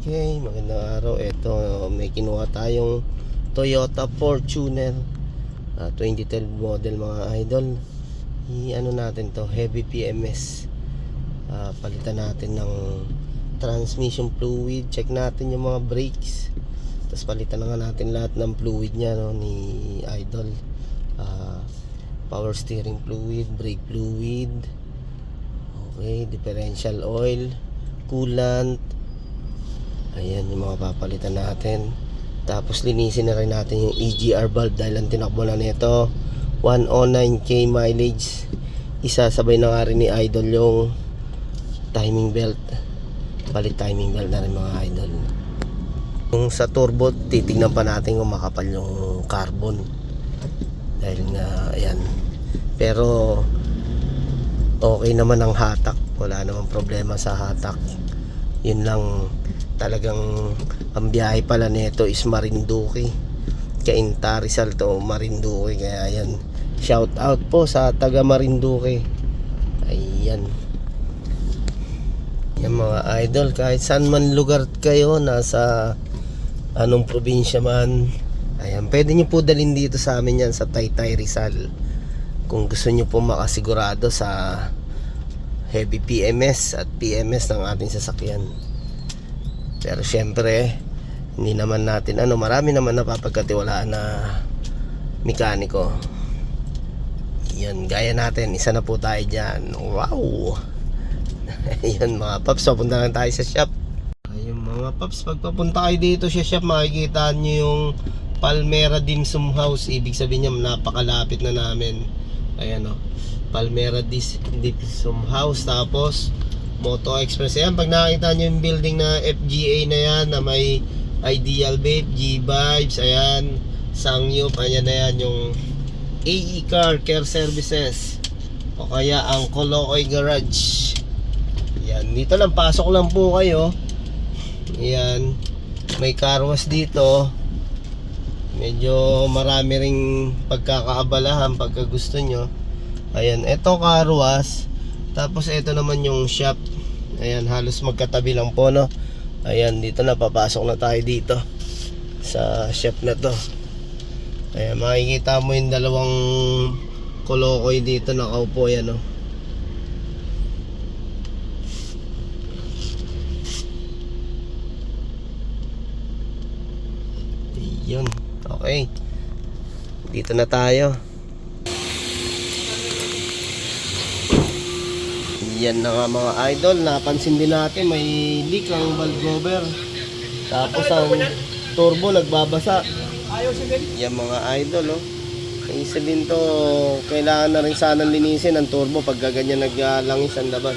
Okay, magandang araw. Ito, may kinuha tayong Toyota Fortuner 2012 model mga idol. I-ano natin to, heavy PMS. Palitan natin ng transmission fluid. Check natin yung mga brakes. Tapos palitan na nga natin lahat ng fluid nya, no, ni idol. Power steering fluid, brake fluid. Okay, differential oil, coolant. Ayan yung mga papalitan natin. Tapos linisin na rin natin yung EGR valve dahil ang tinakbo na nito 109k mileage. Isasabay na nga rin ni idol yung timing belt. Palit timing belt na rin mga idol. Yung sa turbo, titignan pa natin kung makapal yung carbon dahil nga ayan. Pero okay naman ang hatak, wala namang problema sa hatak. Yun lang, talagang ang biyahe pala nito is Marinduque, Cainta, Rizal to Marinduque. Kaya yan, shout out po sa taga Marinduque. Ayan yan mga idol, kahit saan man lugar kayo, nasa anong probinsya man, ayan, pwede nyo po dalhin dito sa amin yan sa Taytay, Rizal. Kung gusto nyo po makasigurado sa heavy PMS at PMS ng ating sasakyan. Pero syempre, hindi naman natin marami naman napapagkatiwalaan na mekaniko. Yan, gaya natin, isa na po tayo dyan. Wow. Ayan mga paps, papunta lang tayo sa shop. Ayun mga paps, pagpapunta kayo dito sa shop, makikita nyo yung Palmera Dim Sum House. Ibig sabihin niya, napakalapit na namin. Ayan o, Palmera Dim Sum House. Tapos Moto Express. Ayan, pag nakita nyo yung building na FGA na yan, na may Ideal Vape, G-Vibes, ayan, Sangyup, ayan na yan yung AE Car Care Services, o kaya ang Colocoy Garage. Ayan, dito lang, pasok lang po kayo. Ayan, may car wash dito. Medyo marami ring pagkakaabalahan pagka gusto nyo. Ayan, eto car wash. Tapos ito naman yung shop. Ayan, halos magkatabi lang po, no. Ayan, dito na, papasok na tayo dito sa shop na to. Ayan, makikita mo yung dalawang Colocoy dito nakaupo, yan, no. Yun, okay. Dito na tayo. Yan na nga mga idol, napansin din natin may leak ang valve cover. Tapos ang turbo nagbabasa. Yan mga idol, oh. Ibig sabihin to, kailangan na rin sanang linisin ang turbo pag ganyan naglangis ang labas.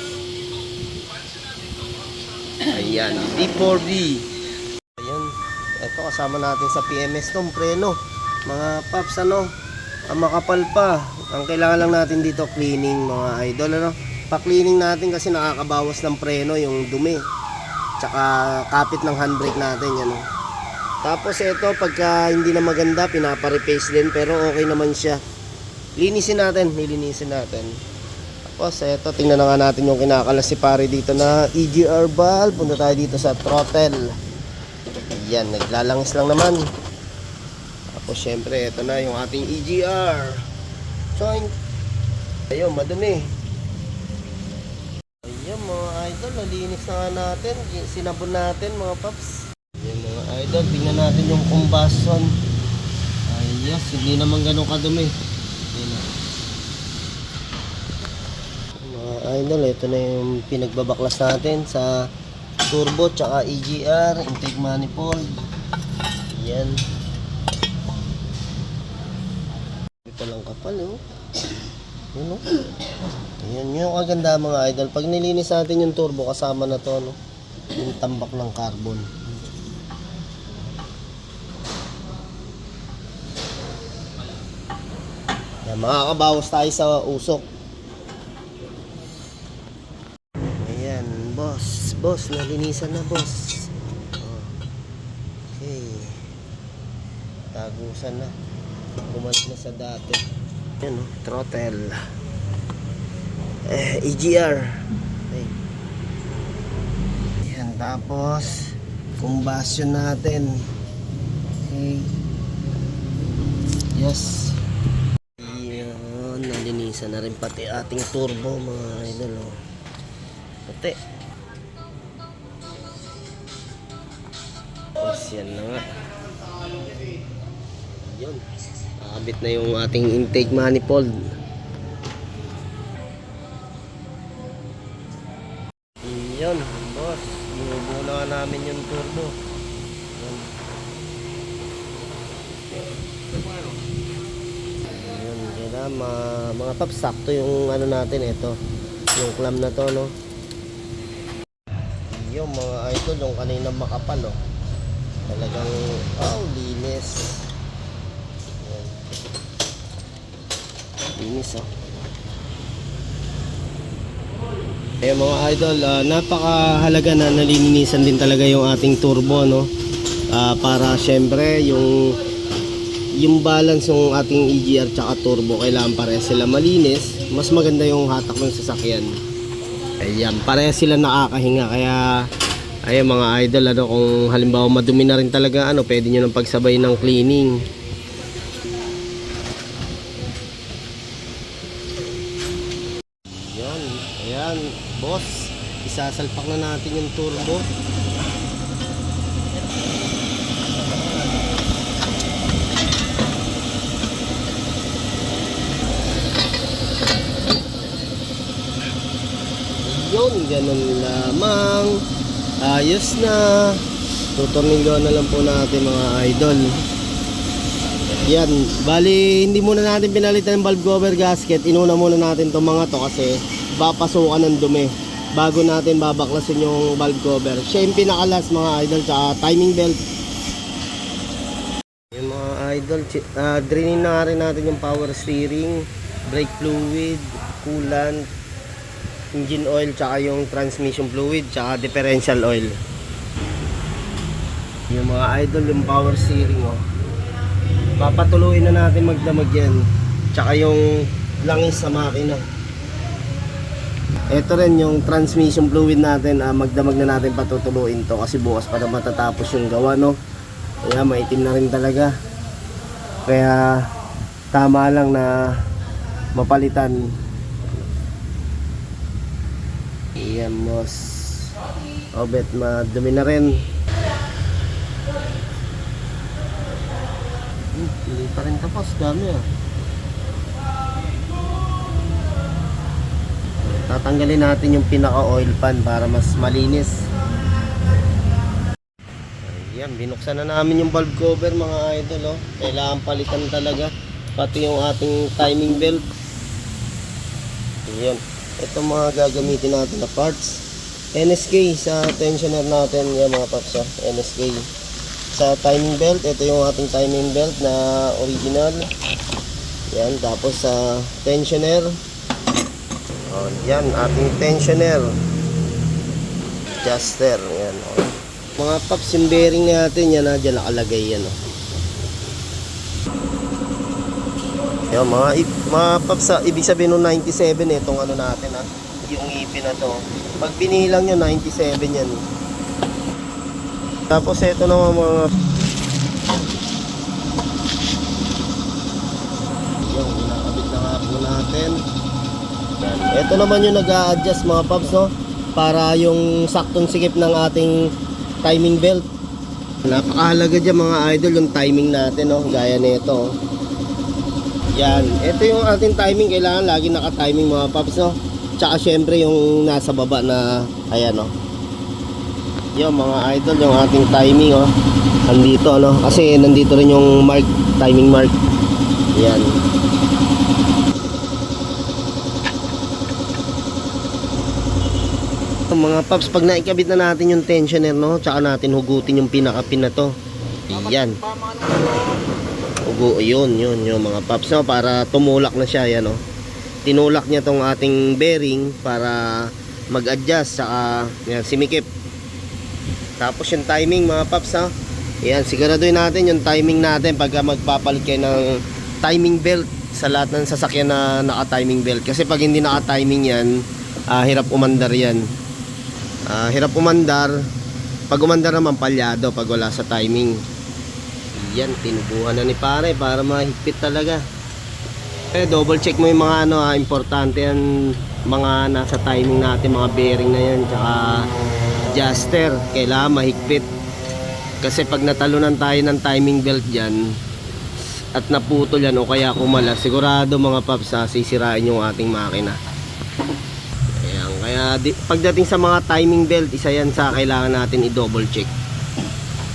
Ayan, D4D. Ayan, ito kasama natin sa PMS tong preno. Mga paps, ang makapal pa. Ang kailangan lang natin dito cleaning mga idol, pa-cleaning natin kasi nakakabawas ng preno yung dumi. Tsaka kapit ng handbrake natin yan. Tapos ito, pagka hindi na maganda, pinapa-repaste din, pero okay naman siya. Linisin natin, nilinisin natin. Tapos ito, tingnan na nga natin yung kinakalas si pare dito na EGR valve. Punta tayo dito sa throttle. Yan, naglalangis lang naman. Tapos syempre, ito na yung ating EGR joint. Ayun, madumi. Ayan mga idol, nalinis na nga natin, sinabon natin mga paps. Ayan mga idol, tingnan natin yung combustion. Ayos, hindi naman ganun kadumi. Ayan. Mga idol, ito na yung pinagbabaklas natin sa turbo tsaka EGR, intake manifold. Ayan. Ito lang kapal, oh. Yun, oh. Ayan yung kaganda mga idol. Pag nilinis natin yung turbo, kasama na to, no? Yung tambak ng carbon. Ayan, makakabawas tayo sa usok. Ayan, boss, nalinisan na, boss. Okay, tagusan na, bumalik na sa dati. Ayan, no? Throttle, EGR. Ayan, tapos combustion natin. Okay. Yes. Yan, nalinisan na rin pati ating turbo mga idol. Oh. Pati. Yes, yan na nga. Yun. Nakabit na yung ating intake manifold. Yun, boss. Inubo na namin yung turbo. Yun. Yun, kaya mga paps, sakto yung ano natin ito. Yung clam na to, no. Yung mga idol, yung kanina makapal, oh. Talagang, oh, linis. Yan. Linis, oh. Eh mga idol, napakahalaga na nalilinisan din talaga yung ating turbo, no. Para syempre yung balance ng ating EGR tsaka turbo kailangan pareha sila malinis. Mas maganda yung hatak ng sasakyan. Ayan, pareha sila nakakahinga. Kaya ayun mga idol, ano, kung halimbawa madumi na rin talaga, ano, pwede nyo nang pagsabay ng cleaning. Yan, ayan, boss, isasalpak na natin yung turbo. Yun, ganun lamang. Ayos na. Tutornilyo na lang po natin mga idol. Yan, bali hindi muna natin pinalitan ng valve cover gasket. Inuna muna natin itong mga to kasi papasukan ng dumi bago natin babaklasin yung valve cover. Siya yung pinakalas mga idol, tsaka timing belt. Yan mga idol, draining na rin natin yung power steering, brake fluid, coolant, engine oil, tsaka yung transmission fluid, tsaka differential oil. Yung mga idol, yung power steering, oh. Papatuloy na natin magdamag yan, tsaka yung langis sa makina. Ito rin yung transmission fluid natin, magdamag na natin patutuluin to kasi bukas pa na matatapos yung gawa, no. Kaya maitim na rin talaga, kaya tama lang na mapalitan. Ayan, boss. O bet madumi na rin. Hindi pa rin tapos, dami, ah. Tatanggalin natin yung pinaka oil pan para mas malinis. Ayan, binuksan na namin yung valve cover mga idol, oh. Kailangan palitan talaga, pati yung ating timing belt. Ayan, ito mga gagamitin natin na parts. NSK sa tensioner natin, yan mga paps, oh. NSK sa timing belt. Ito yung ating timing belt na original. Yan, tapos sa tensioner, oh, yan ating tensioner adjuster. Yan, oh. Mga paps, yung bearing natin yan, dyan nakalagay yan, oh. Yan mga paps, ibig sabihin ng 97 itong ano natin, ha, yung ipin na to. Pag binilang nyo 97 yan. Tapos ito naman mga yung inakabit na nga po natin. Ito naman yung nag-a-adjust mga paps, no, para yung saktong sikip ng ating timing belt. Napakahalaga dyan mga idol yung timing natin, no, gaya nito. Yan, ito yung ating timing, kailangan lagi naka-timing mga paps, no. Tsaka syempre yung nasa baba na ayan, no. Yung mga idol, yung ating timing, oh, nandito, no, kasi nandito rin yung mark, timing mark. Yan. Mga paps, pag naikabit na natin yung tensioner, no, tsaka natin hugutin yung pinaka-pin na to. Yan. Yun mga paps, no, para tumulak na siya. Yan, no. Tinulak niya tong ating bearing para mag-adjust, saka yan, simikip. Tapos yung timing mga paps, ha, yan, siguraduhin natin yung timing natin pagka magpapalit kayo ng timing belt sa lahat ng sasakyan na naka-timing belt. Kasi pag hindi naka-timing yan, hirap umandar yan. Hirap umandar, Pag umandar naman palyado pag wala sa timing. Yan, tinubuhan na ni pare para mahigpit talaga. Double check mo yung mga importante yan, mga nasa timing natin, mga bearing na yan, tsaka adjuster, kailangan mahigpit. Kasi pag natalunan tayo ng timing belt dyan at naputol yan o kaya kumala, sigurado mga paps, sisirain yung ating makina. Ayan, kaya pagdating sa mga timing belt, isa yan sa kailangan natin i-double check.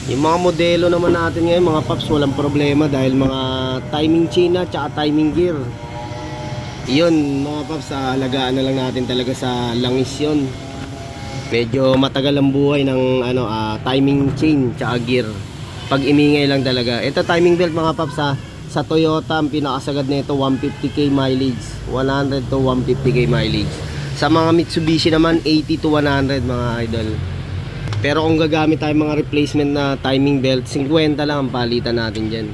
Yung mga modelo naman natin ngayon mga paps, walang problema dahil mga timing chain at saka timing gear. Yun mga paps, alagaan na lang natin talaga sa langis yun. Medyo matagal ang buhay ng timing chain tsaka gear. Pag imingay lang talaga. Ito timing belt mga paps, sa Toyota ang pinakasagad nito 150k mileage, 100 to 150k mileage. Sa mga Mitsubishi naman 80 to 100 mga idol. Pero kung gagamit tayo mga replacement na timing belt, 50 lang ang palitan natin dyan.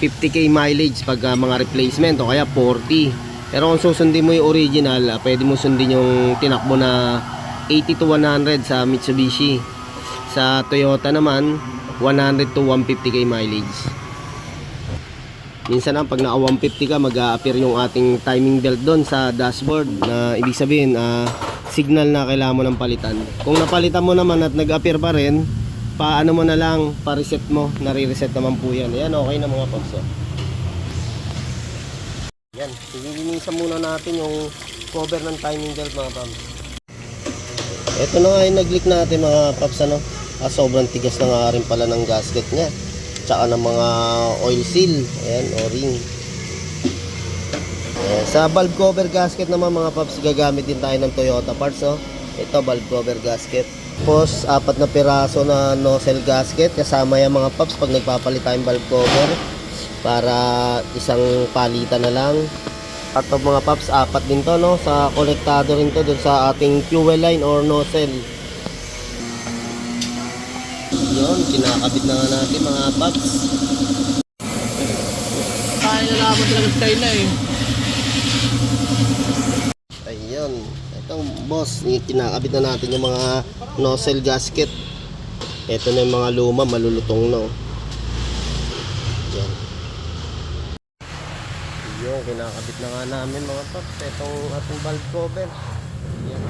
50k mileage pag mga replacement o kaya 40. Pero kung susundin mo yung original, pwede mo sundin yung tinakbo na 80 to 100 sa Mitsubishi. Sa Toyota naman 100 to 150k mileage. Minsan pag naka 150 ka, mag-a-appear yung ating timing belt doon sa dashboard, na ibig sabihin signal na kailangan mo ng palitan. Kung napalitan mo naman at nag-appear pa rin, paano mo na lang, pa-reset mo, nare-reset naman po yan. Ayan, okay na mga paps. Yan, linisan muna natin yung cover ng timing belt mga paps. Ito na nga yung nag-leak natin mga paps, sobrang tigas na nga rin pala ng gasket nya, tsaka ng mga oil seal. Ayan, o-ring. Sa valve cover gasket naman mga paps, gagamit din tayo ng Toyota parts. Ito valve cover gasket. Tapos 4 na piraso na nozzle gasket kasama yung mga paps pag nagpapalit tayong valve cover, para isang palitan na lang. At mga paps, 4 din to sa konektado rin to dun sa ating fuel line or nozzle. Yun, kinakabit na nga natin mga paps. Kaya na naman talaga tayo na Ayun, ito boss, kinakabit na natin yung mga nozzle gasket. Ito na yung mga luma, malulutong na. Yan. Yung kinakabit na nga namin mga paps, itong ating valve cover. Yan.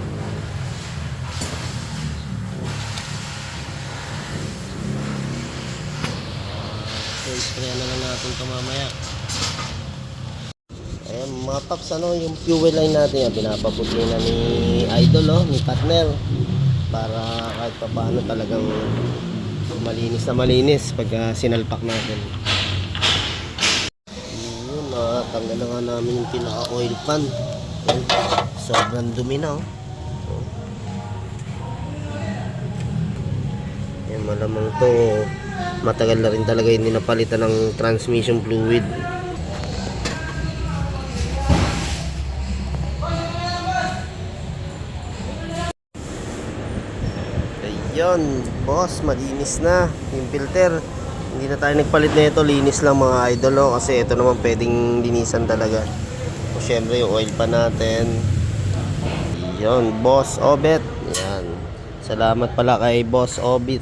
So, spray na lang natin ito mamaya. Ayan mga paps, yung fuel line natin yan, pinapaputi na ni Idol, ni partner, para kahit pa paano talagang malinis na malinis pag sinalpak natin. Yun, tanggal na nga namin yung pinaka oil pan. Ayan, sobrang dumi na. Ayan, malamang to matagal na rin talaga hindi napalitan ng transmission fluid. Ayun, boss, malinis na yung filter. Hindi na tayo nagpalit na ito, linis lang mga idol, kasi ito naman pwedeng linisan talaga. O syempre yung oil pa natin. Ayun, Boss Obet. Yan. Salamat pala kay Boss Obet.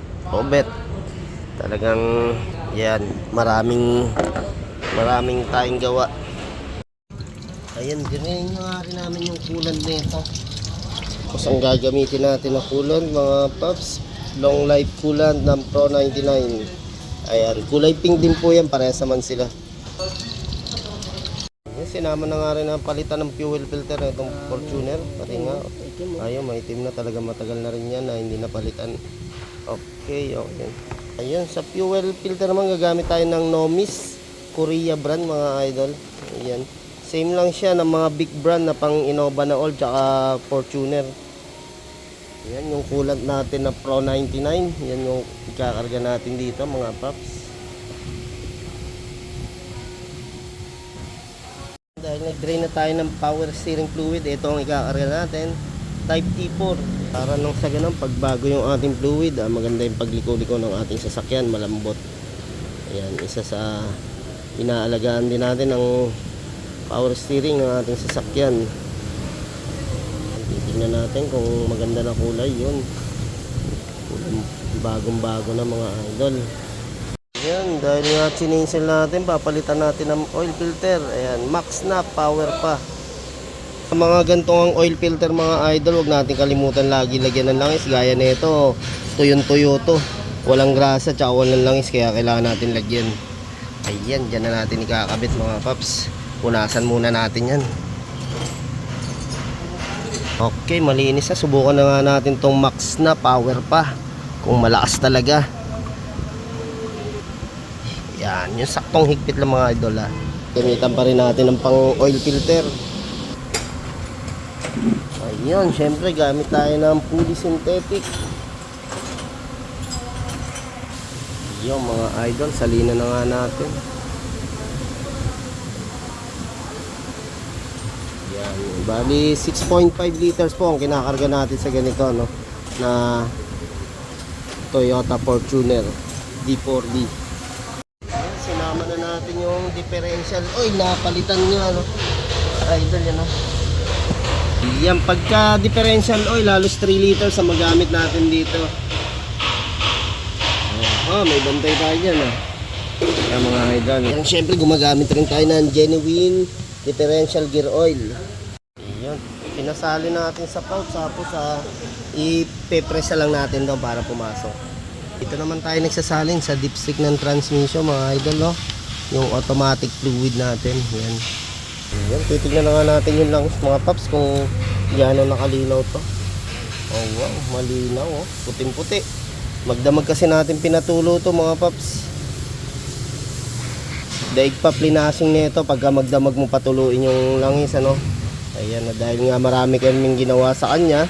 Talagang yan, maraming tayong gawa. Ayan, ginayin nga rin namin yung coolant nito. Tapos ang gagamitin natin na coolant mga paps, long life coolant ng Pro 99. Ayan, kulay pink din po yan, parehas naman sila. Ayan, sinama na nga rin ang palitan ng fuel filter na itong Fortuner. Pati nga, ayun, maitim na talaga, matagal na rin yan na hindi napalitan. Okay. Ayun, sa fuel filter naman gagamit tayo ng Nomis Korea brand mga idol. Ayan, same lang siya ng mga big brand na pang Innova na all tsaka Fortuner. Yan yung coolant natin na Pro 99. Yan yung ikakarga natin dito mga paps. Dahil nag-drain na tayo ng power steering fluid, ito ang ikakarga natin, Type T4. Para nang sa ganun, pagbago yung ating fluid, maganda yung pagliko-liko ng ating sasakyan, malambot. Ayan, isa sa inaalagaan din natin ng power steering ng ating sasakyan. Tingnan natin kung maganda na kulay, yun bagong bago na mga idol. Ayan, dahil nga chinisel natin, papalitan natin ng oil filter. Ayan, max na, power pa. Sa mga gantong oil filter mga idol, huwag natin kalimutan lagi lagyan ng langis. Gaya nito, tuyo to. Walang grasa tsaka walang langis, kaya kailangan natin lagyan. Ayan, dyan na natin ikakabit mga paps. Punasan muna natin yan. Okay, malinis na. Subukan na nga natin tong max na, power pa. Kung malakas talaga. Yan, yung saktong higpit lang mga idol ha. Gamitan pa rin natin ng pang oil filter. Ayun, syempre gamit tayo ng fully synthetic. Yung mga idol, salina na nga natin. Yan, bali 6.5 liters po ang kinakarga natin sa ganito, no, na Toyota Fortuner D4D. Sinama na natin yung differential oil, napalitan niya, no, idol yan, no. Yan, pagka differential oil halos 3 liters ang magamit natin dito. May bantay tayo dyan, yan mga idol. Yan, syempre gumagamit rin tayo ng genuine differential gear oil. Yan, pinasali natin sa pouch, tapos ipepresa lang natin daw para pumasok. Ito naman tayo nagsasalin sa dipstick ng transmission mga idol, no? Yung automatic fluid natin. Yan. Yan, titignan na nga natin yung langis mga paps kung gaano nakalinaw to. Oh wow, malinaw, oh. Puting-puti. Magdamag kasi natin pinatulo to mga paps. Daig pa plinasing nito pagka magdamag mo patuluin yung langis, ano. Ayan, dahil nga marami kaming ginawa sa kanya,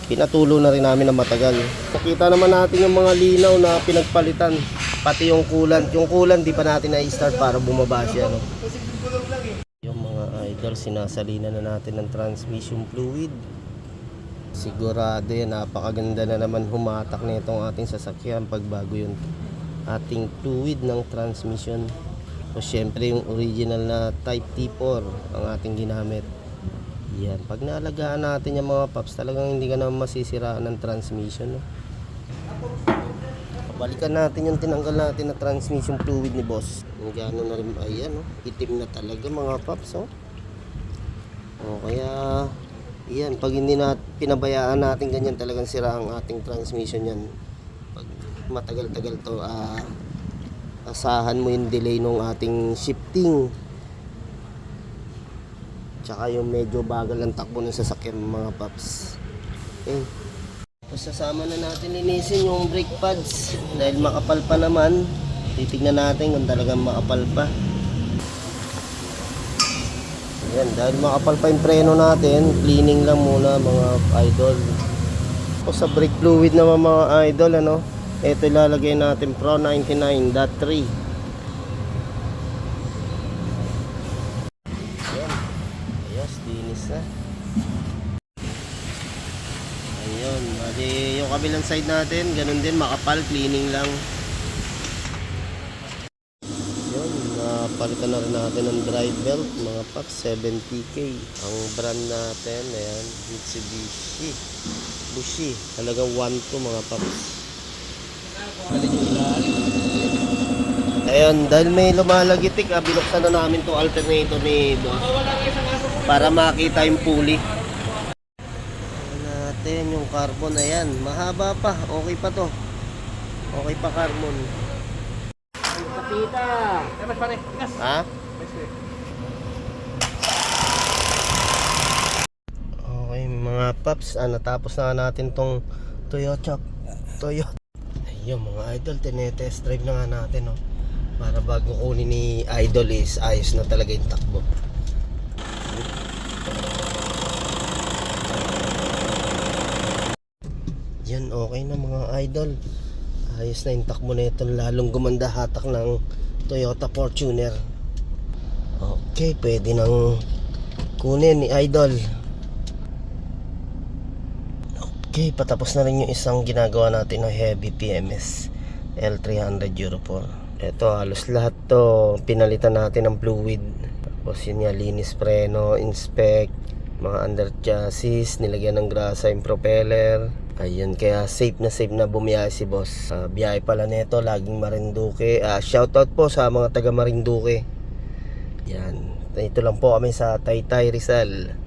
pinatulo na rin namin na matagal. Nakita naman natin yung mga linaw na pinagpalitan, pati yung coolant. Yung coolant di pa natin na-start para bumaba siya, no? Yung mga idol, sinasalina na natin ng transmission fluid. Sigurado yan, napakaganda na naman humatak na itong ating sasakyan pag bago yung ating fluid ng transmission. O syempre yung original na Type T4 ang ating ginamit. Yan, pag naalagaan natin yung mga paps, talagang hindi ka naman masisiraan ng transmission, no? Balikan natin yung tinanggal natin na transmission fluid ni boss. Yung gano'n na rin, ayan, no? Itim na talaga mga paps, oh. O kaya, yan, pag hindi na pinabayaan natin ganyan, talagang sira ang ating transmission yan. Pag matagal-tagal to, asahan mo yung delay ng ating shifting. Tsaka yung medyo bagal ng takbo ng sasakyan mga paps. Okay. Tapos sasama na natin linisin yung brake pads. Dahil makapal pa naman, titignan natin kung talagang makapal pa. Ayan, dahil makapal pa yung preno natin, cleaning lang muna mga idol. Tapos sa brake fluid naman mga idol, ano, ito ilalagay natin Pro 99.3. Dinis na. Ayun, bali yung kabilang side natin, ganun din, makapal, cleaning lang. Yun, napalitan na rin natin ng drive belt, mga paps, 70k. Ang brand natin, ayan, Mitsubishi Bushi, talagang 1.2 mga paps. Ayan, dahil may lumalagitik, binuksan na namin itong alternator ni boss para makita yung pulley. Natin yung carbon, ayan, mahaba pa, okay pa to, okay pa carbon. Kapita, ha? Okay mga paps, natapos na natin tong Toyota. Ayun mga idol, tinetest drive na nga natin, no? Para bago kunin ni idol is ayos na talaga yung takbo. Yan, okay na mga idol. Ayos na yung takbo na ito. Lalong gumanda hatak ng Toyota Fortuner. Okay, pwede nang kunin ni idol. Okay, patapos na rin yung isang ginagawa natin ng heavy PMS L300 Euro 4. Ito, halos lahat to pinalitan natin ng fluid. Tapos yun nga, linis preno, inspect, mga under chassis, nilagyan ng grasa yung propeller. Ayun, kaya safe na bumiyahe si boss. Biyahe pala nito, laging Marinduque. Shoutout po sa mga taga Marinduque. Yan. Ito lang po kami sa Taytay Rizal.